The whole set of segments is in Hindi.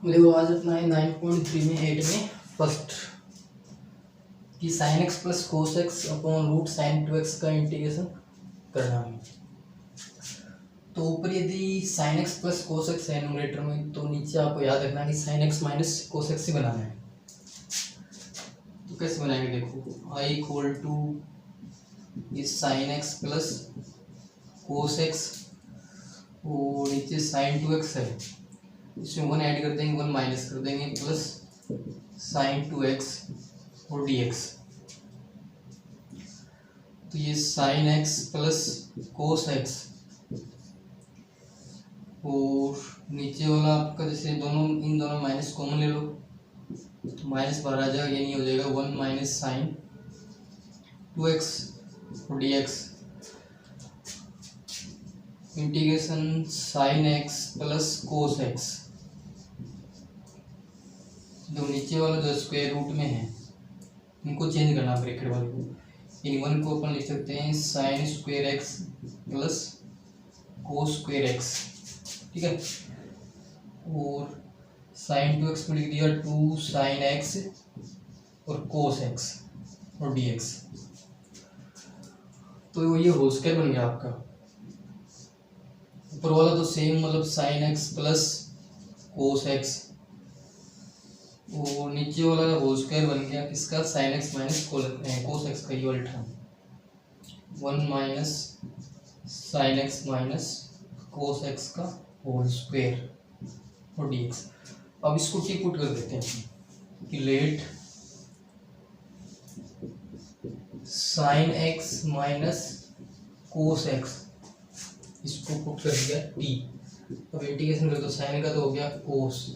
देखो आज अपना है 9.3 में 8 में फर्स्ट कि sine x plus cos x upon root sine 2x का इंटीग्रेशन करना है। तो ऊपर यदि sine x plus cos x है न्यूमरेटर में, तो नीचे आपको याद रखना कि sine x minus cos x ही बनाना है। तो कैसे बनाएंगे, देखो आई इक्वल टू इस sine x plus cos x और नीचे साइन 2x है, इसमें 1 ऐड कर देंगे, 1 माइनस कर देंगे, प्लस साइन 2x और dx। तो ये sine x plus cos x और नीचे वाला आपका जैसे दोनों इन दोनों माइनस कॉमन ले लो तो माइनस बाहर आ जाएगा, ये नहीं हो जाएगा 1 माइनस साइन 2x और dx integration sine x plus cos x। जो नीचे वाला जो स्क्वायर रूट में है इनको चेंज करना ब्रैकेट वाले को, इन 1 को अपन लिख सकते हैं sine square x plus cos square x, ठीक है। और साइन 2x को लिख दिया 2 साइन एक्स और कोस एक्स और dx। तो ये होल स्क्वायर बन गया आपका। ऊपर वाला तो सेम, मतलब sign x plus cos x और नीचे वाला होल स्क्वायर बन गया किसका, sign x minus cos x का, ये वाला term 1 minus sign x minus cos x का होल स्क्वायर और dx। अब इसको टी पुट कर देते हैं कि late sign x minus cos x, इसको पुट कर दिया टी। अब इंटीग्रेशन कर दो, साइन का तो हो गया कोस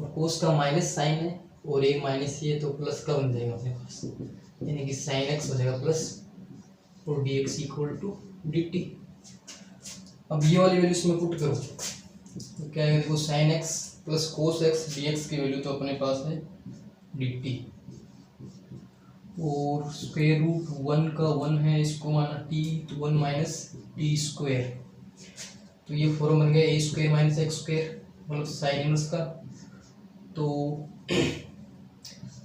और कोस का माइनस साइन है और एक माइनस ये तो प्लस का बन जाएगा अपने पास, यानी कि साइन एक्स हो जाएगा प्लस और dx इक्वल टू dt। अब ये वाली वैल्यू इसमें पुट करो तो क्या है, देखो sign x plus cos x dx की वैल्यू तो अपने पास है dt और स्क्वायर रूट 1 का 1 है, इसको माना t तो 1 माइनस टी स्क्वायर। तो ये फॉर्म बन गया ए स्क्वायर माइनस एक्स स्क्वायर, मतलब साइन इनवर्स का। तो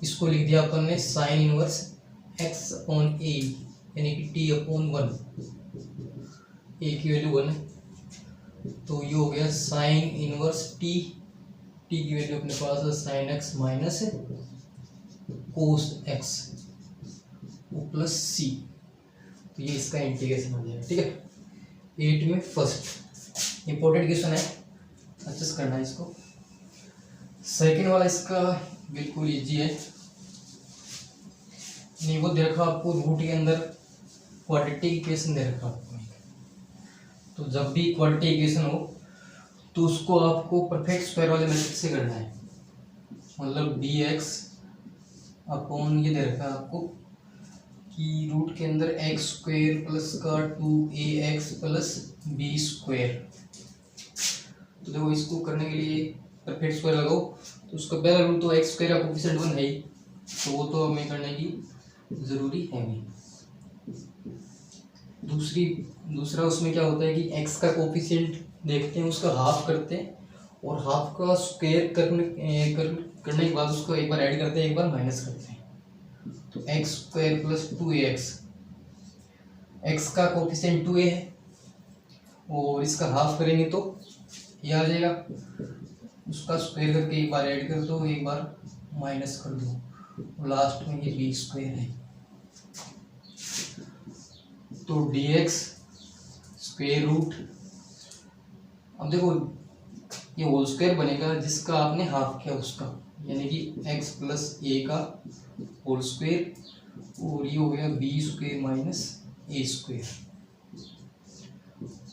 इसको लिख दिया अपन ने साइन इनवर्स x अपॉन ए, यानी कि t अपॉन 1, ए की वैल्यू 1 है तो ये हो गया साइन इनवर्स t की वैल्यू अपने पास है sine x minus cos x plus C. तो ये इसका इंटीग्रेशन हो जाएगा, ठीक है। 8 में फर्स्ट इंपॉर्टेंट क्वेश्चन है, अच्छे से करना है इसको। सेकंड वाला इसका बिल्कुल इजी है, नहीं वो दे रखा आपको रूट के अंदर क्वाड्रेटिक इक्वेशन दे रखा आपको। तो जब भी क्वाड्रेटिक इक्वेशन हो तो उसको आपको परफेक्ट स्क्वायर वाले मेथड से करना है, मतलब dx अपॉन ये दे रखा है आपको कि रूट के अंदर एक्स स्क्वायर प्लस का 2ax प्लस बी स्क्वायर। तो देखो इसको करने के लिए परफेक्ट स्क्वायर लगाओ, तो उसका पहला रूट तो एक्स स्क्वायर का कोफिशिएंट 1 है ही, तो वो तो हमें करने की ज़रूरी है नहीं। दूसरा उसमें क्या होता है कि एक्स का कोफिशिएंट देखते हैं, उसका हाफ करते हैं और हाफ का स्क्वायर करने के बाद उसको एक बार ऐड करते हैं, एक बार माइनस करते हैं। तो x square plus 2ax, x का कोफिशिएंट 2a है और इसका हाफ करेंगे तो ये आ जाएगा, उसका स्क्वायर करके एक बार ऐड कर दो, एक बार माइनस कर दो, लास्ट में ये बी स्क्वायर है। तो dx स्क्वायर रूट, अब देखो ये होल स्क्वायर बनेगा जिसका आपने हाफ किया उसका, यानी कि x प्लस ए का होल स्क्वायर और ये हो गया बी स्क्वायर माइनस ए स्क्वायर।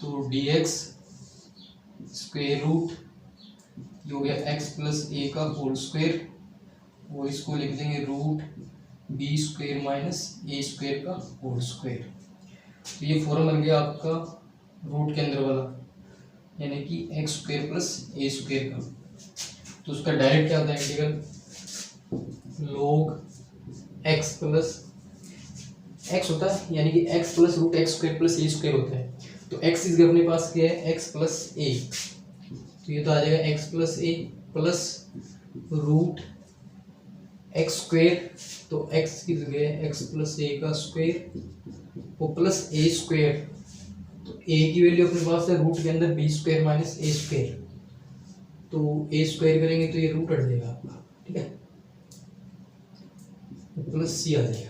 तो dx स्क्वायर रूट ये हो गया x प्लस ए का होल स्क्वायर और इसको लिख देंगे रूट बी स्क्वायर माइनस ए स्क्वायर का होल स्क्वायर। तो ये फॉर्म बन गया आपका रूट के अंदर वाला, यानी कि x square plus a square का। तो उसका डायरेक्ट क्या होता है, integral log x plus x होता है, यानी कि x plus root x square plus a square होता है। तो x इस अपने पास क्या है, x प्लस ए, तो ये तो आ जाएगा x प्लस ए प्लस रूट एक्स स्क्वेयर, तो एक्स की जगह एक्स प्लस ए का स्क्वेयर और प्लस ए स्क्वेयर, तो ए की वैल्यू अपने पास है रूट के अंदर बी स्क्वेयर माइनस ए स्क्वेयर, तो ए स्क्वेयर करेंगे तो ये रूट हट जाएगा आपका, ठीक है, प्लस सी आ जाएगा।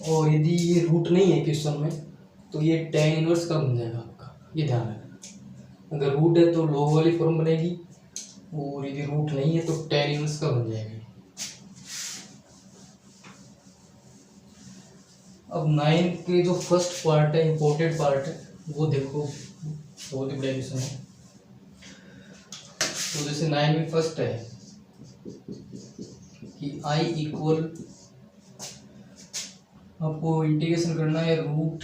और यदि ये रूट नहीं है क्वेश्चन में तो ये tan इनवर्स का बन जाएगा आपका, ये ध्यान रखना। अगर रूट है तो log वाली फॉर्म बनेगी और यदि रूट नहीं है तो tan इनवर्स का बन जाएगा। अब 9 के जो फर्स्ट पार्ट है, इंपॉर्टेंट पार्ट है, वो देखो बहुत ही बड़ा क्वेश्चन है। तो जैसे 9 में फर्स्ट है कि i इक्वल, आपको इंटीग्रेशन करना है root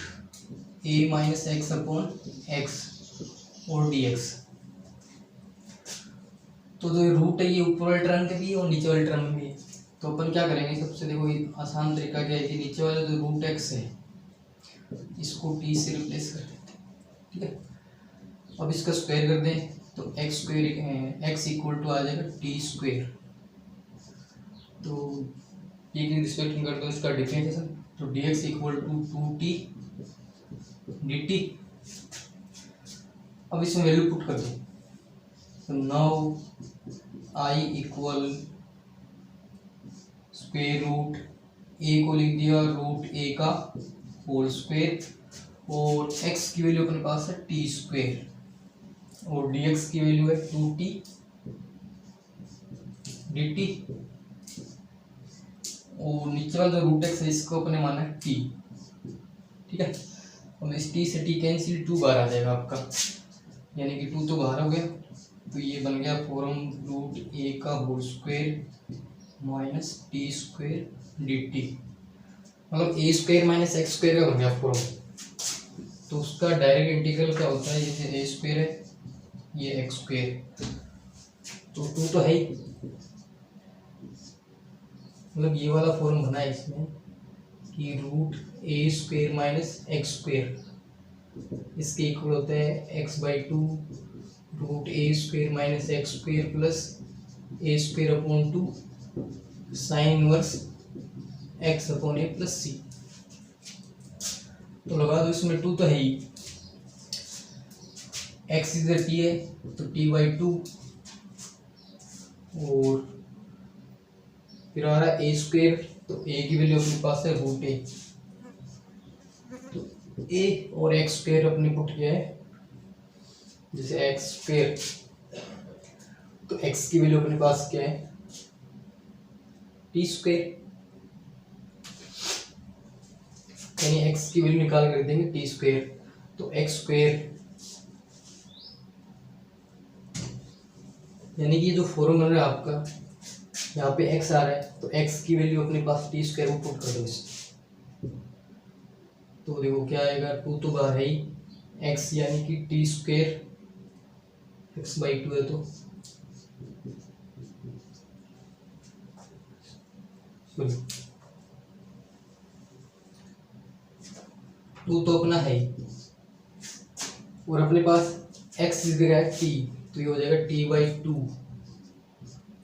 a minus X upon X और dx। तो जो रूट है ये ऊपर वाले टर्म के भी है और नीचे वाले टर्म में भी है। तो अपन क्या करेंगे, सबसे देखो आसान तरीका क्या है कि नीचे वाला जो रूट एक्स है इसको t से रिप्लेस कर देते हैं, ठीक है। अब इसका स्क्वायर कर दें तो x square x equal to आ जाएगा टी स्क्वायर। तो टी की रिस्पेक्ट में कर दो इसका डिफरेंशिएशन, तो d x equal to 2t dt। अब इसमें वैल्यू पुट कर दो, तो now i equal square root a को लिख दिया रूट ए का होल स्क्वायर और x की वैल्यू अपने पास है टी स्क्वायर और dx की वैल्यू है 2t dt और नीचे वाला जो रूट एक्स है इसको अपने माना है t, ठीक है। अब इस t से t कैंसिल 2 बाहर आ जाएगा आपका, यानी कि 2 तो बाहर हो गया, तो ये बन गया फॉर्म रूट ए का whole square minus T square D T, मतलब A square minus x square का बन गया फॉर्म। तो उसका डायरेक्ट इंटीग्रल क्या होता है, जैसे ए स्क्वायर है ये एक्स स्क्वायर, तो 2 तो है ही, मतलब ये वाला फॉर्म बना है इसमें कि root a square minus x square इसके इक्वल होता है x/2 root a square minus x square plus a square upon 2 sine inverse x upon a plus C. तो लगा दो, इसमें 2 तो है ही, एक्स इधर टी है तो t/2 और फिर आ रहा है ए स्क्वायर, तो ए की वैल्यू अपने पास है रूट ए, तो ए और एक्स स्क्वायर अपने पुट किया है, जैसे एक्स स्क्वायर, तो एक्स की वैल्यू अपने पास क्या है टी स्क्वायर, यानी एक्स की वैल्यू निकाल कर देंगे टी स्क्वायर, तो एक्स स्क्वायर, यानी कि ये जो फॉर्म बन रहा है आपका, यहाँ पे x आ रहा है तो x की वैल्यू अपने पास टी स्क्वायर को पुट कर दो इसमें, तो देखो क्या आएगा, 2 तो बाहर है ही, x यानी कि टी स्क्वायर x/2 है, तो टू तो अपना है ही और अपने पास x इस जगह है t, तो ये हो जाएगा t/2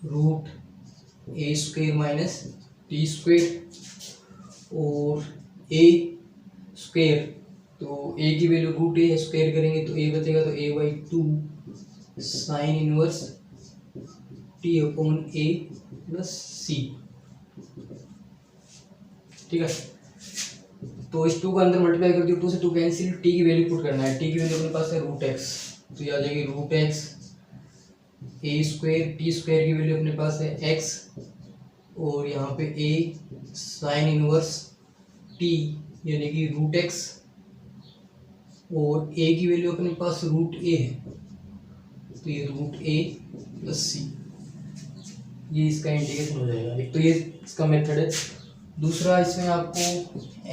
root a square minus T square और ए स्क्वायर, तो ए की वैल्यू रूट ए स्क्वायर करेंगे तो ए बचेगा, तो a/2 sine inverse T upon a plus C, ठीक है। तो इस 2 का अंदर मल्टीप्लाई कर दिया, 2 से 2 कैंसिल, टी की वैल्यू पुट करना है, टी की वैल्यू अपने पास है रूट एक्स, तो ये आ जाएगी रूट एक्स ए स्क्वायर, टी स्क्वायर की वैल्यू अपने पास है एक्स और यहाँ पे ए साइन इनवर्स टी यानी कि रूट एक्स और ए की वैल्यू अपने पास रूट ए है, तो ये रूट ए प्लस सी, ये इसका इंटीग्रेशन हो जाएगा। एक तो ये इसका मेथड है। दूसरा, इसमें आपको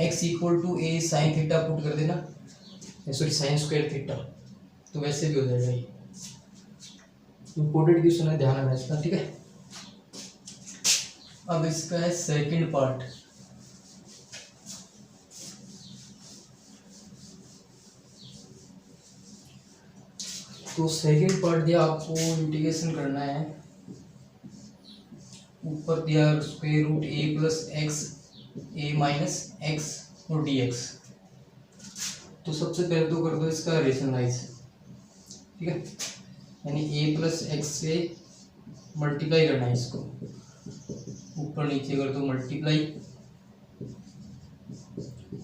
x equal to A sine theta put कर देना, सॉरी साइन स्क्वायर थीटा, तो वैसे भी हो जाएगा। ये इम्पोर्टेंट क्वेश्चन है, ध्यान रखना इसका, ठीक है। अब इसका है सेकंड पार्ट। तो सेकंड पार्ट दिया आपको इंटीग्रेशन करना है, ऊपर दिया स्क्वायर रूट ए प्लस एक्स ए माइनस एक्स और डी एक्स। तो सबसे पहले तो कर दो इसका रेशनलाइज, ठीक है, यानी ए प्लस एक्स से मल्टीप्लाई करना है इसको, ऊपर नीचे कर दो मल्टीप्लाई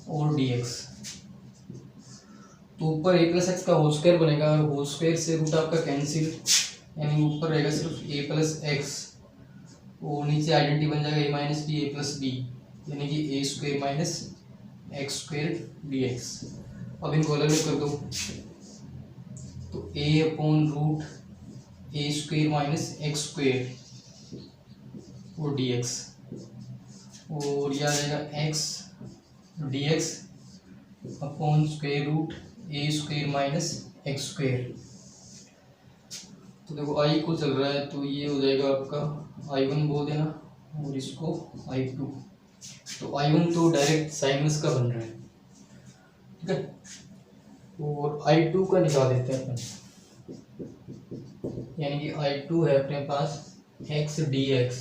और डी एक्स। तो ऊपर ए प्लस एक्स का होल स्क्वायर बनेगा और होल स्क्वायर से रूट आपका कैंसिल, यानी ऊपर रहेगा सिर्फ ए प्लस एक्स और नीचे आइडेंटिटी बन जाएगा a minus b a plus b, यानी कि a square minus x square d x. अब इनको अलग अलग कर दो, तो a upon root a square minus x square और डी एक्स, और यह आ जाएगा x d x upon square root a square minus x square. तो देखो आई को चल रहा है तो ये हो जाएगा आपका I1 बोल देना और इसको I2। तो I1 तो डायरेक्ट साइनस का बन रहा है, ठीक है, और I2 का निकाल देते हैं अपन, यानी कि I2 है अपने पास x d x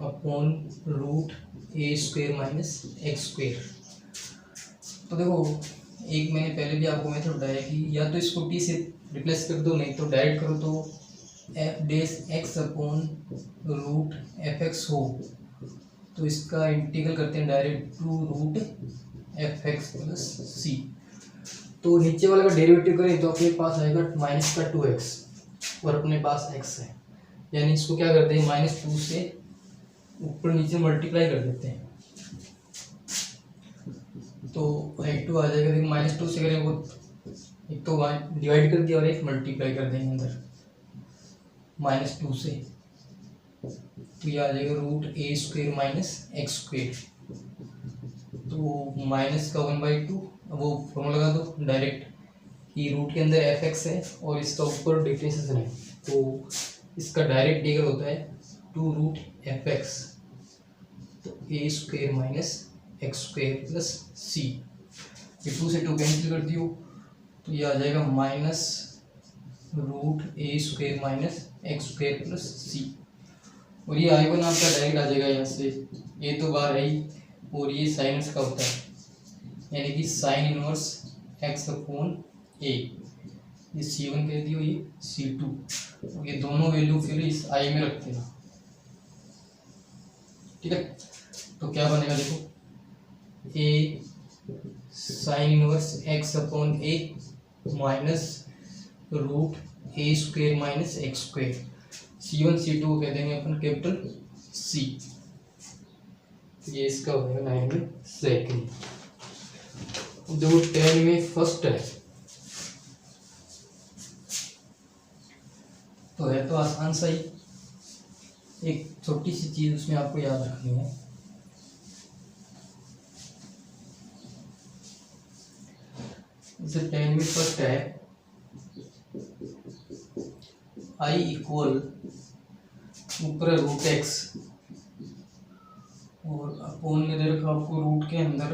upon root a square minus x square. तो देखो एक मैंने पहले भी आपको मेथड बताया कि या तो इसको टी से रिप्लेस कर दो, नहीं तो डायरेक्ट करो तो f dash x upon root f x हो, तो इसका इंटीग्रल करते हैं direct two root f x plus C. तो नीचे वाले का डेरिवेटिव करें तो अपने पास आएगा माइनस का 2x और अपने पास x है, यानी इसको क्या करते हैं -2 से ऊपर नीचे मल्टीप्लाई कर देते हैं, तो I2 आ जाएगा। देखो -2 से करें वो एक तो डिवाइड कर दिया और एक मल्टीप्लाई कर देंगे अंदर -2 से, तो ये आ जाएगा root a square minus x square. तो माइनस का 1/2 वो फॉर्मूला लगा दो डायरेक्ट कि रूट के अंदर एफ एक्स है और इसका ऊपर डिफरेंशिएशन है, तो इसका डायरेक्ट इंटीग्रल होता है टू रूट एफ एक्स, तो a square minus x square plus C. ये 2 से 2 कैंसिल कर दियो तो ये आ जाएगा minus root a square minus x square plus C, और ये I1 आपका डायरेक्ट आ जाएगा यहाँ से, ये तो बाहर है ही, और ये साइनस का होता है, यानी कि साइन इनवर्स एक्स अपॉन ए, ये C1 कह दियो ये C2, और ये दोनों वैल्यू फिर इस I में रख देना, ठीक है। तो क्या बनेगा देखो, a sine inverse x upon a minus root a square minus x square, C1 C2 को कह देंगे अपन कैपिटल C। ये इसका हो जाएगा 9 में सेकेंड। देखो 10 में फर्स्ट है, तो है तो आसान सा ही, एक छोटी सी चीज उसमें आपको याद रखनी है। जैसे 10 में फर्स्ट है I इक्वल ऊपर रूट एक्स और अपोन में दे रखा आपको रूट के अंदर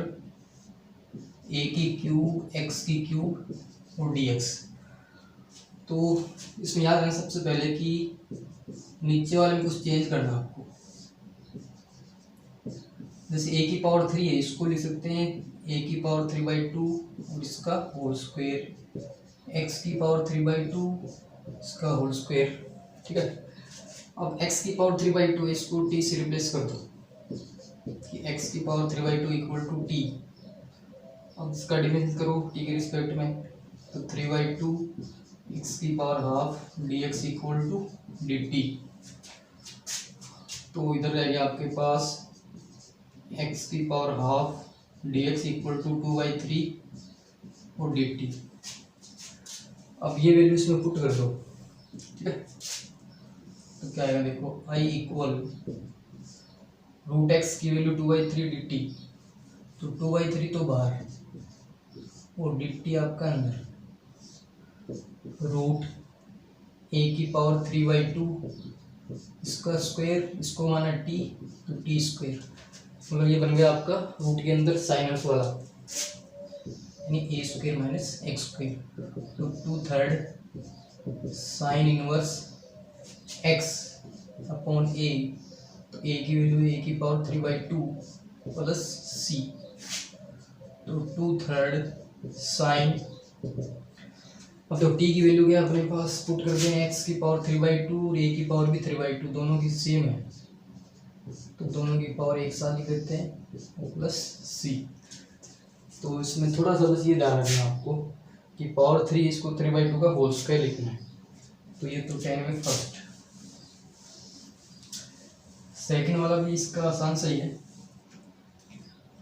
ए की क्यूब एक्स की क्यूब और डी एक्स। तो इसमें याद रखना सबसे पहले कि नीचे वाले में कुछ चेंज करना आपको, जैसे ए की पावर 3 है, इसको लिख सकते हैं ए की पावर 3/2 और इसका होल स्क्वायर, एक्स की पावर 3/2 इसका होल स्क्वायर, ठीक है। अब x की पावर 3/2 इसको t से रिप्लेस कर दो कि x की पावर 3/2 इक्वल टू t। अब इसका डिफरेंस करो t के रिस्पेक्ट में, तो 3/2 x की power half dx equal to dt। तो इधर रह गया आपके पास x की power half dx equal to 2/3 और dt। अब ये वैल्यू इसमें पुट कर दो, ठीक है। तो क्या आएगा देखो, I इक्वल रूट एक्स की वैल्यू 2/3 dt, तो 2/3 तो बाहर और dt आपका अंदर, रूट a की पावर 3/2 इसका स्क्वायर, इसको माना t, तो t स्क्वायर, मतलब ये बन गया आपका रूट के अंदर साइनस वाला। यानी ए स्क्वायर माइनस एक्स स्क्वायर। तो 2/3 साइन इनवर्स एक्स अपॉन ए, तो ए की वैल्यू ए की पावर 3/2 प्लस सी। तो 2/3 साइन, अब तो टी की वैल्यू क्या अपने पास पुट करते हैं, एक्स की पावर 3/2 और ए की पावर भी 3/2, दोनों की सेम है तो दोनों की पावर एक साथ लिख देते हैं प्लस सी। तो इसमें थोड़ा सा बस ये ध्यान रखना आपको कि पावर 3 इसको 3/2 का होल स्क्वायर लिखना है। तो ये तो 10 में फर्स्ट। सेकंड वाला भी इसका आसान सही है,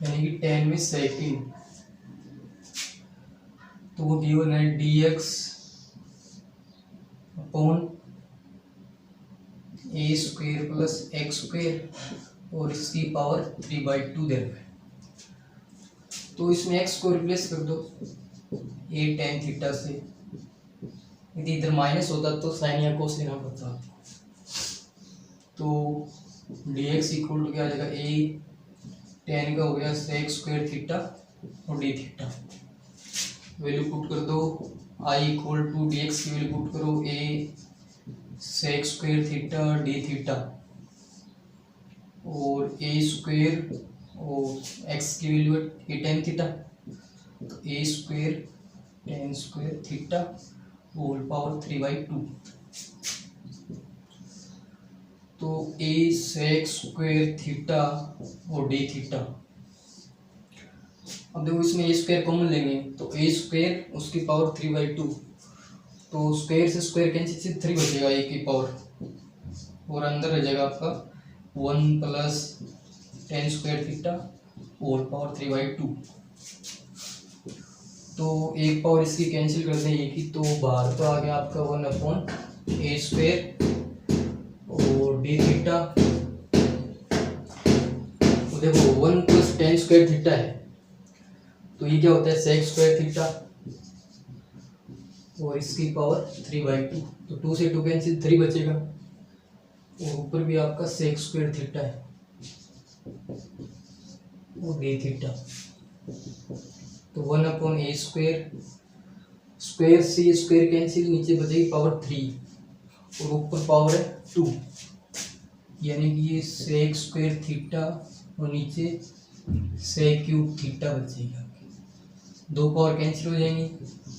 यानी कि 10 में सेकंड, तो वो गिवन है dx अपॉन ए स्क्वायर प्लस एक्स स्क्वायर और इसकी पावर 3/2 दे रहा है। तो इसमें x को रिप्लेस कर दो a tan थीटा से, यदि इधर माइनस होता तो साइन या कोस लेना पड़ता। तो dx इक्वल टू क्या आ जाएगा, a tan का हो गया sec स्क्वायर थीटा और d थीटा। वैल्यू पुट कर दो, i इक्वल टू dx की वैल्यू पुट करो a sec square theta d theta और a स्क्वायर और x की वैल्यू है tan थीटा, तो a square tan square theta whole power 3/2। तो a sec स्क्वायर थीटा और d थीटा। अब देखो इसमें a स्क्वायर कॉमन लेंगे तो a स्क्वायर उसकी पावर 3/2, तो स्क्वायर से स्क्वायर कैंसिल से 3 बचेगा a की पावर, और अंदर रह जाएगा आपका 1 plus tan square theta whole power 3/2। तो एक पावर इसकी कैंसिल कर दें a की, तो बाहर तो आ गया आपका 1/a स्क्वायर और d थीटा। तो देखो 1 प्लस tan स्क्वायर थीटा है, तो ये क्या होता है sec स्क्वायर थीटा और इसकी पावर 3/2, तो 2 से 2 कैंसिल 3 बचेगा और ऊपर भी आपका sec स्क्वायर थीटा है और d थीटा। तो 1/a स्क्वायर, स्क्वायर से स्क्वायर कैंसिल, नीचे बचेगी पावर 3 और ऊपर पावर है 2, यानी कि ये sec स्क्वायर थीटा और नीचे sec क्यूब थीटा बचेगा। दो पावर कैंसिल हो जाएंगी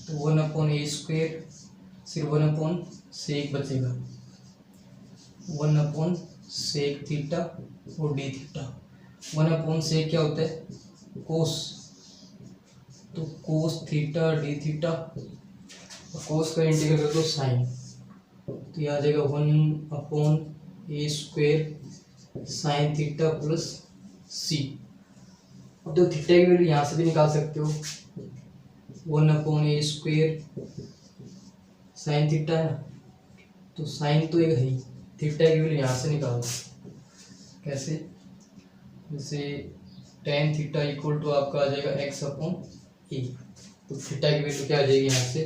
तो 1/a स्क्वायर, सिर्फ 1/sec बचेगा, 1/sec थीटा और d थीटा। 1/sec क्या होता है, कोस, तो कोस थीटा d थीटा, कोस का इंटीग्रल कर दो साइन, तो ये आ जाएगा 1/a square sine theta plus c। अब तो थीटा की वैल्यू यहाँ से भी निकाल सकते हो, 1/a स्क्वायर साइन थीटा है ना, तो साइन तो एक है ही, थीटा की वैल्यू यहाँ से निकालो। कैसे, जैसे tan थीटा इक्वल टू आपका आ जाएगा x/a, तो थीटा की वैल्यू क्या आ जाएगी, यहाँ से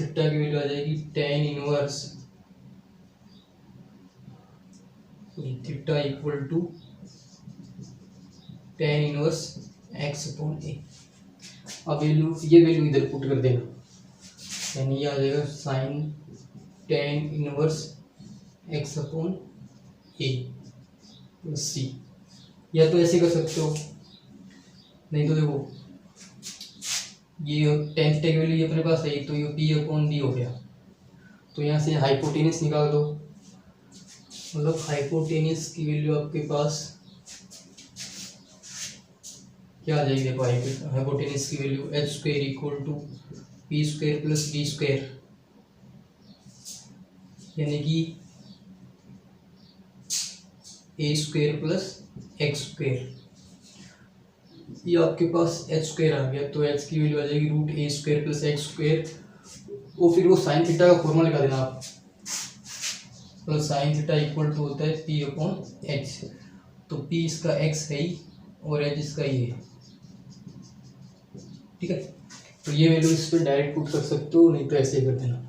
थीटा की वैल्यू आ जाएगी tan inverse theta equal to tan inverse x/a। अब वैल्यू, ये वैल्यू इधर पुट कर देना, यानी ये आ जाएगा sine tan inverse x/a plus c। या तो ऐसे कर सकते हो, नहीं तो देखो ये tan थीटा की वैल्यू ये अपने पास है, तो ये p/d हो गया, तो यहाँ से हाइपोटेनस निकाल दो, मतलब हाइपोटेनस की वैल्यू आपके पास क्या आ जाएगी, देखो हाइपोटेनस की value h square equal to p square plus d square, यानी कि a square plus x square. ये आपके पास h स्क्वायर आ गया, तो h की वैल्यू आ जाएगी √a square plus x square, और फिर वो साइन थीटा का फॉर्मूला लगा देना आप, plus sine theta equal to होता है p/h, तो p इसका x है ही और h इसका ये है, ठीक है। तो ये वैल्यू इस पर डायरेक्ट पुट कर सकते हो, नहीं तो ऐसे कर देना।